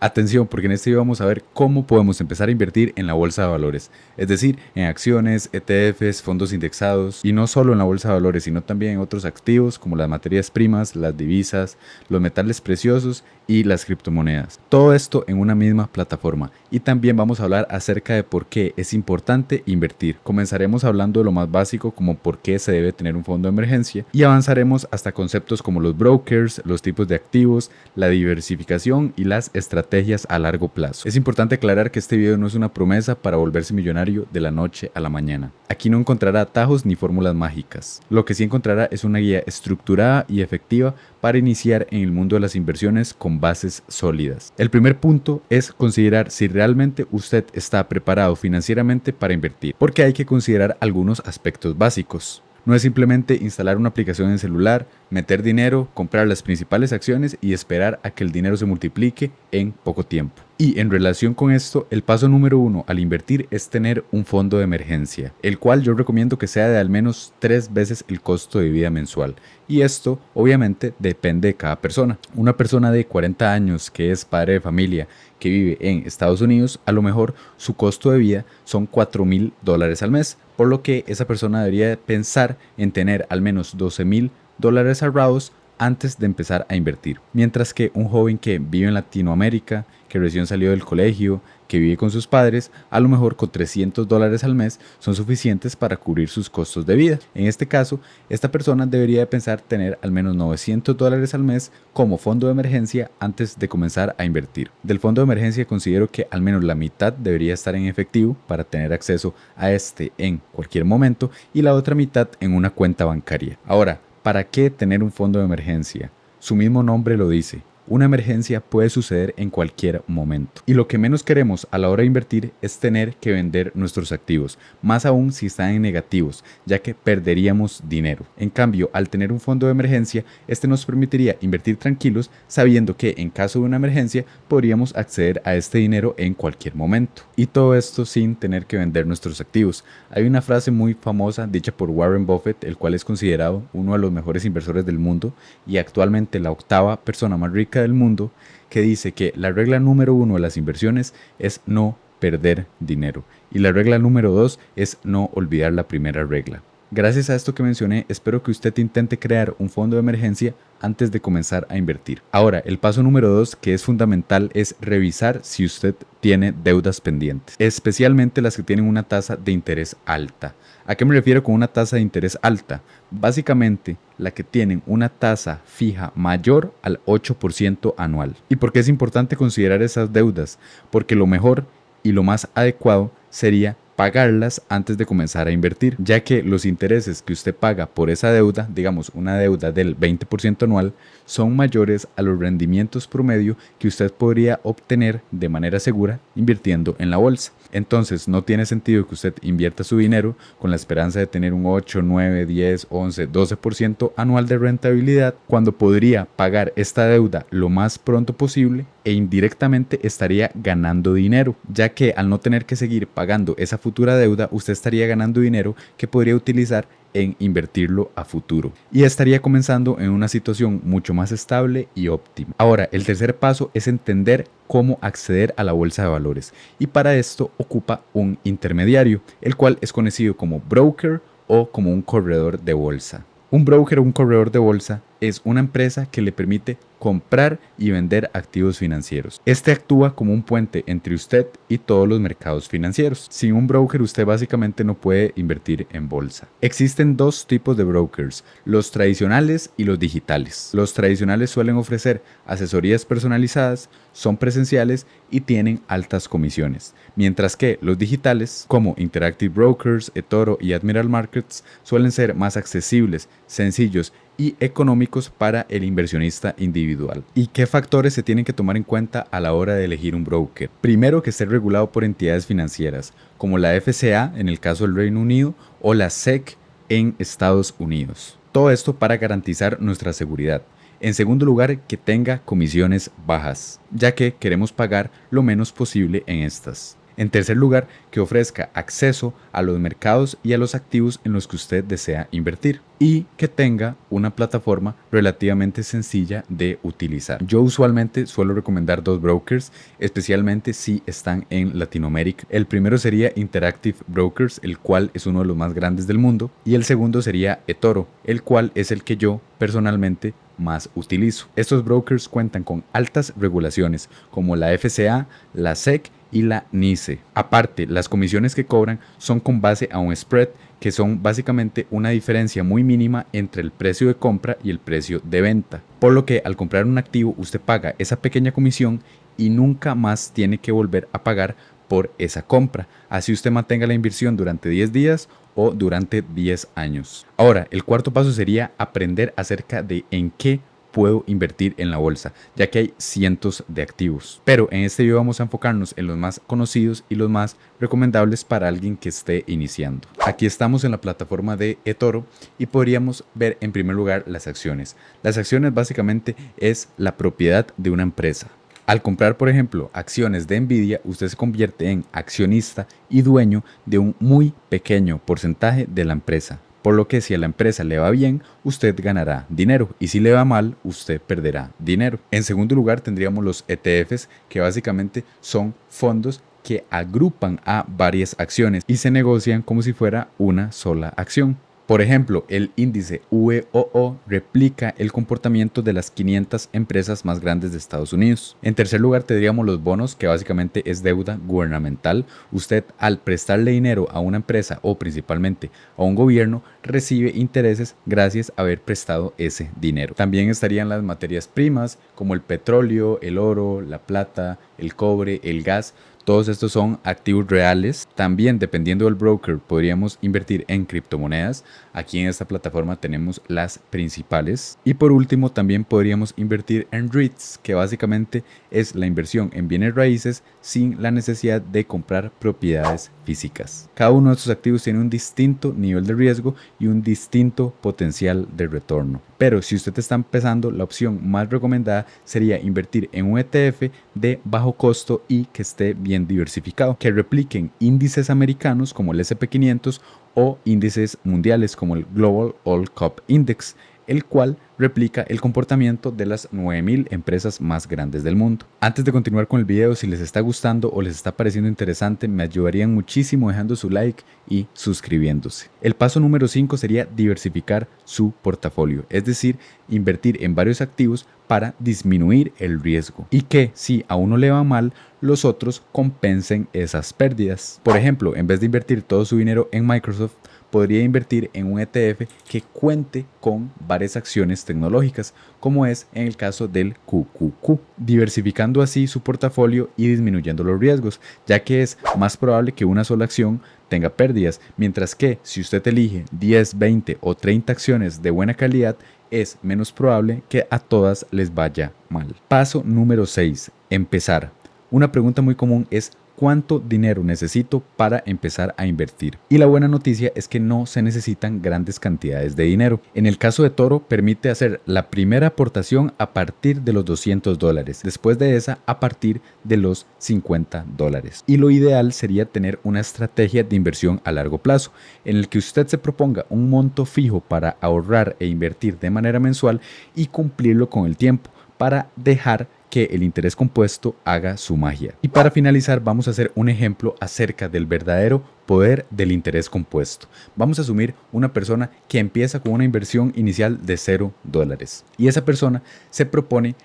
Atención, porque en este video vamos a ver cómo podemos empezar a invertir en la bolsa de valores, es decir, en acciones, ETFs, fondos indexados y no solo en la bolsa de valores, sino también en otros activos como las materias primas, las divisas, los metales preciosos y las criptomonedas. Todo esto en una misma plataforma. Y también vamos a hablar acerca de por qué es importante invertir. Comenzaremos hablando de lo más básico como por qué se debe tener un fondo de emergencia y avanzaremos hasta conceptos como los brokers, los tipos de activos, la diversificación y las estrategias a largo plazo. Es importante aclarar que este video no es una promesa para volverse millonario de la noche a la mañana. Aquí no encontrará atajos ni fórmulas mágicas. Lo que sí encontrará es una guía estructurada y efectiva para iniciar en el mundo de las inversiones con bases sólidas. El primer punto es considerar si realmente usted está preparado financieramente para invertir, porque hay que considerar algunos aspectos básicos. No es simplemente instalar una aplicación en celular, meter dinero, comprar las principales acciones y esperar a que el dinero se multiplique en poco tiempo. Y en relación con esto, el paso número 1 al invertir es tener un fondo de emergencia, el cual yo recomiendo que sea de al menos 3 veces el costo de vida mensual. Y esto obviamente depende de cada persona. Una persona de 40 años que es padre de familia, que vive en Estados Unidos, a lo mejor su costo de vida son $4,000 al mes, por lo que esa persona debería pensar en tener al menos $12,000 ahorrados antes de empezar a invertir. Mientras que un joven que vive en Latinoamérica, que recién salió del colegio, que vive con sus padres, a lo mejor con $300 al mes son suficientes para cubrir sus costos de vida. En este caso, esta persona debería de pensar tener al menos $900 al mes como fondo de emergencia antes de comenzar a invertir. Del fondo de emergencia considero que al menos la mitad debería estar en efectivo para tener acceso a este en cualquier momento y la otra mitad en una cuenta bancaria. Ahora, ¿para qué tener un fondo de emergencia? Su mismo nombre lo dice. Una emergencia puede suceder en cualquier momento. Y lo que menos queremos a la hora de invertir es tener que vender nuestros activos, más aún si están en negativos, ya que perderíamos dinero. En cambio, al tener un fondo de emergencia, este nos permitiría invertir tranquilos, sabiendo que en caso de una emergencia podríamos acceder a este dinero en cualquier momento. Y todo esto sin tener que vender nuestros activos. Hay una frase muy famosa dicha por Warren Buffett, el cual es considerado uno de los mejores inversores del mundo y actualmente la octava persona más rica del mundo, que dice que la regla número 1 de las inversiones es no perder dinero y la regla número 2 es no olvidar la primera regla. Gracias a esto que mencioné, espero que usted intente crear un fondo de emergencia antes de comenzar a invertir. Ahora, el paso número 2 que es fundamental es revisar si usted tiene deudas pendientes, especialmente las que tienen una tasa de interés alta. ¿A qué me refiero con una tasa de interés alta? Básicamente, la que tienen una tasa fija mayor al 8% anual. ¿Y por qué es importante considerar esas deudas? Porque lo mejor y lo más adecuado sería pagarlas antes de comenzar a invertir, ya que los intereses que usted paga por esa deuda, digamos una deuda del 20% anual, son mayores a los rendimientos promedio que usted podría obtener de manera segura invirtiendo en la bolsa. Entonces no tiene sentido que usted invierta su dinero con la esperanza de tener un 8, 9, 10, 11, 12% anual de rentabilidad cuando podría pagar esta deuda lo más pronto posible e indirectamente estaría ganando dinero, ya que al no tener que seguir pagando esa futura deuda, usted estaría ganando dinero que podría utilizar en invertirlo a futuro y estaría comenzando en una situación mucho más estable y óptima. Ahora, el tercer paso es entender cómo acceder a la bolsa de valores y para esto ocupa un intermediario, el cual es conocido como broker o como un corredor de bolsa. Un broker o un corredor de bolsa es una empresa que le permite comprar y vender activos financieros. Este actúa como un puente entre usted y todos los mercados financieros. Sin un broker usted básicamente no puede invertir en bolsa. Existen dos tipos de brokers, los tradicionales y los digitales. Los tradicionales suelen ofrecer asesorías personalizadas, son presenciales y tienen altas comisiones, mientras que los digitales como Interactive Brokers, eToro y Admiral Markets suelen ser más accesibles, sencillos y económicos para el inversionista individual. ¿Y qué factores se tienen que tomar en cuenta a la hora de elegir un broker? Primero, que esté regulado por entidades financieras, como la FCA en el caso del Reino Unido o la SEC en Estados Unidos. Todo esto para garantizar nuestra seguridad. En segundo lugar, que tenga comisiones bajas, ya que queremos pagar lo menos posible en estas. En tercer lugar, que ofrezca acceso a los mercados y a los activos en los que usted desea invertir y que tenga una plataforma relativamente sencilla de utilizar. Yo usualmente suelo recomendar dos brokers, especialmente si están en Latinoamérica. El primero sería Interactive Brokers, el cual es uno de los más grandes del mundo, y el segundo sería eToro, el cual es el que yo personalmente más utilizo. Estos brokers cuentan con altas regulaciones como la FCA, la SEC y la NYSE. Aparte, las comisiones que cobran son con base a un spread, que son básicamente una diferencia muy mínima entre el precio de compra y el precio de venta. Por lo que al comprar un activo usted paga esa pequeña comisión y nunca más tiene que volver a pagar por esa compra. Así usted mantenga la inversión durante 10 días o durante 10 años. Ahora, el cuarto paso sería aprender acerca de en qué puedo invertir en la bolsa, ya que hay cientos de activos. Pero en este video vamos a enfocarnos en los más conocidos y los más recomendables para alguien que esté iniciando. Aquí estamos en la plataforma de eToro y podríamos ver en primer lugar las acciones. Las acciones básicamente es la propiedad de una empresa. Al comprar, por ejemplo, acciones de Nvidia, usted se convierte en accionista y dueño de un muy pequeño porcentaje de la empresa. Por lo que si a la empresa le va bien, usted ganará dinero y si le va mal, usted perderá dinero. En segundo lugar, tendríamos los ETFs, que básicamente son fondos que agrupan a varias acciones y se negocian como si fuera una sola acción. Por ejemplo, el índice VOO replica el comportamiento de las 500 empresas más grandes de Estados Unidos. En tercer lugar, tendríamos los bonos, que básicamente es deuda gubernamental. Usted, al prestarle dinero a una empresa o principalmente a un gobierno, recibe intereses gracias a haber prestado ese dinero. También estarían las materias primas, como el petróleo, el oro, la plata, el cobre, el gas. Todos estos son activos reales. También, dependiendo del broker, podríamos invertir en criptomonedas. Aquí en esta plataforma tenemos las principales. Y por último, también podríamos invertir en REITs, que básicamente es la inversión en bienes raíces sin la necesidad de comprar propiedades físicas. Cada uno de estos activos tiene un distinto nivel de riesgo y un distinto potencial de retorno. Pero si usted está empezando, la opción más recomendada sería invertir en un ETF de bajo costo y que esté bien diversificado, que repliquen índices americanos como el S&P 500 o índices mundiales como el Global All Cap Index, el cual replica el comportamiento de las 9000 empresas más grandes del mundo. Antes de continuar con el video, si les está gustando o les está pareciendo interesante, me ayudarían muchísimo dejando su like y suscribiéndose. El paso número 5 sería diversificar su portafolio, es decir, invertir en varios activos para disminuir el riesgo y que si a uno le va mal, los otros compensen esas pérdidas. Por ejemplo, en vez de invertir todo su dinero en Microsoft, podría invertir en un ETF que cuente con varias acciones tecnológicas, como es en el caso del QQQ, diversificando así su portafolio y disminuyendo los riesgos, ya que es más probable que una sola acción tenga pérdidas, mientras que si usted elige 10, 20 o 30 acciones de buena calidad, es menos probable que a todas les vaya mal. Paso número 6. Empezar. Una pregunta muy común es: ¿cuánto dinero necesito para empezar a invertir? Y la buena noticia es que no se necesitan grandes cantidades de dinero. En el caso de Toro, permite hacer la primera aportación a partir de los $200, después de esa a partir de los $50. Y lo ideal sería tener una estrategia de inversión a largo plazo, en el que usted se proponga un monto fijo para ahorrar e invertir de manera mensual y cumplirlo con el tiempo, para dejar que el interés compuesto haga su magia. Y para finalizar, vamos a hacer un ejemplo acerca del verdadero poder del interés compuesto. Vamos a asumir una persona que empieza con una inversión inicial de $0 y esa persona se propone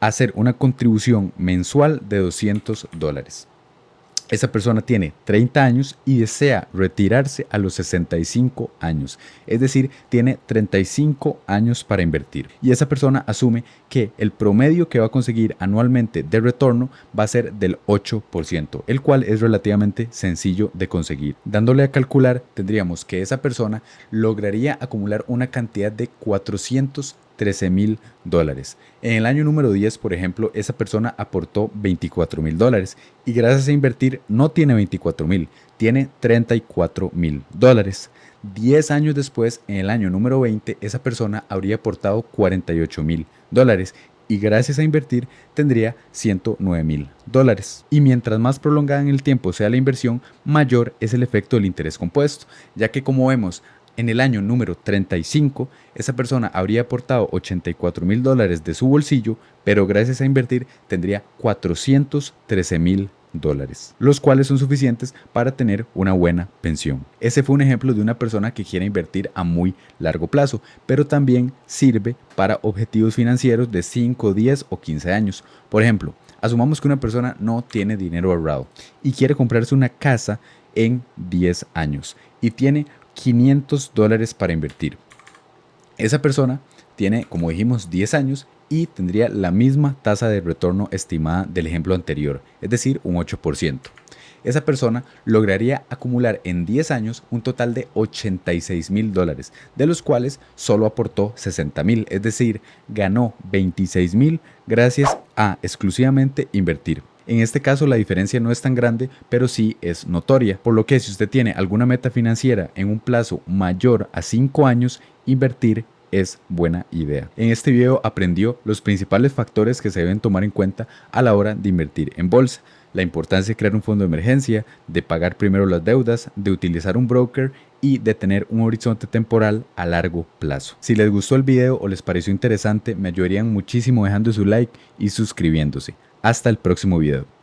hacer una contribución mensual de $200. Esa persona tiene 30 años y desea retirarse a los 65 años, es decir, tiene 35 años para invertir. Y esa persona asume que el promedio que va a conseguir anualmente de retorno va a ser del 8%, el cual es relativamente sencillo de conseguir. Dándole a calcular, tendríamos que esa persona lograría acumular una cantidad de $413,000. En el año número 10, por ejemplo, esa persona aportó $24,000 y gracias a invertir no tiene 24,000, tiene $34,000. 10 años después, en el año número 20, esa persona habría aportado $48,000 y gracias a invertir tendría $109,000. Y mientras más prolongada en el tiempo sea la inversión, mayor es el efecto del interés compuesto, ya que como vemos, en el año número 35, esa persona habría aportado $84,000 de su bolsillo, pero gracias a invertir tendría $413,000, los cuales son suficientes para tener una buena pensión. Ese fue un ejemplo de una persona que quiere invertir a muy largo plazo, pero también sirve para objetivos financieros de 5, 10 o 15 años. Por ejemplo, asumamos que una persona no tiene dinero ahorrado y quiere comprarse una casa en 10 años y tiene $500 para invertir. Esa persona tiene, como dijimos, 10 años y tendría la misma tasa de retorno estimada del ejemplo anterior, es decir, un 8%. Esa persona lograría acumular en 10 años un total de $86,000, de los cuales solo aportó $60,000, es decir, ganó $26,000 gracias a exclusivamente invertir. En este caso la diferencia no es tan grande, pero sí es notoria, por lo que si usted tiene alguna meta financiera en un plazo mayor a 5 años, invertir es buena idea. En este video aprendió los principales factores que se deben tomar en cuenta a la hora de invertir en bolsa. La importancia de crear un fondo de emergencia, de pagar primero las deudas, de utilizar un broker y de tener un horizonte temporal a largo plazo. Si les gustó el video o les pareció interesante, me ayudarían muchísimo dejando su like y suscribiéndose. Hasta el próximo video.